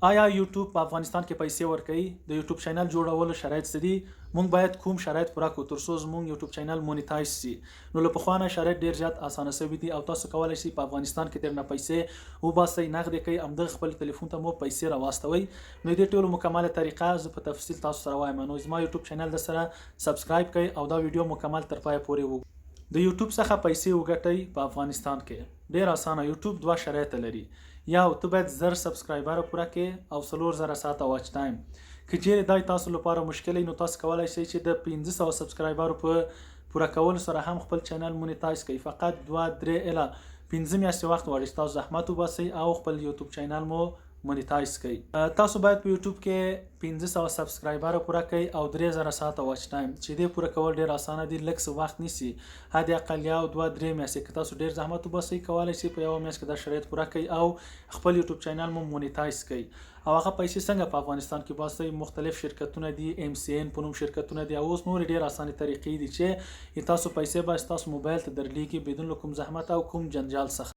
آیا یوټیوب په افغانستان کې پیسې ورکوي؟ د یوټیوب چینل جوړولو شرایط څه دي؟ موږ باید کوم شرایط پوره کړو ترڅو زموږ یوټیوب چینل مونیټایز شي؟ نو له پخوا نه شرایط ډیر زیات اسانه شوي دي او تاسو کولی شئ په افغانستان کې ترنه پیسې وباسئ، نغدې کړئ، همدغه خپل تلیفون ته مو پیسې راواستوئ. نو دې ټولو مکمله طریقه زه په تفصیل تاسو سره وایم. نو زما یوټیوب چینل در سره سبسکرایب کړئ او دا ویډیو مکمل تر پایه پورې وګورئ. د یوټیوب څخه پیسې وګټئ په افغانستان کې ډیر اسانه. یوټیوب دوه شرایط لري. یو، ته باید 1000 سبسکرایبر پوره کړې او 4000 ساعته واچ ټایم. که چیرې دا تاسو لپاره مشکل وي نو تاسو کولی شئ چې د 1500 سبسکرایبرو په پوره کولو سره هم خپل چینل مونیټایز کړئ. فقط 2-3 الی 15 میاشتې وخت غواړي چې تاسو زحمت وباسئ او خپل یوټیوب چینل مو مونیټایز کړئ. تاسو باید په یوټیوب کې 1500 سبسکرایبر پوره کړئ او 3000 ساعته واچ ټایم. چې دې پوره کول ډیر اسانه دي، لږ څه وخت نیسي، حد اقل یو 2-3 میاشتې. که تاسو ډیر زحمت وباسئ کولی شئ په یوه میاشت کې دا شرایط پوره کړئ او خپل یوټیوب چینل مو مونیټایز کړئ. او هغه پیسې څنګه په افغانستان کې باسئ؟ مختلف شرکتونه دي، MCN په نوم شرکتونه دي او اوس نور ډیر اسانه طریقې دي چې تاسو پیسې به تاسو موبایل ته درلیږي بدون له کوم زحمت او کوم جنجال څخه.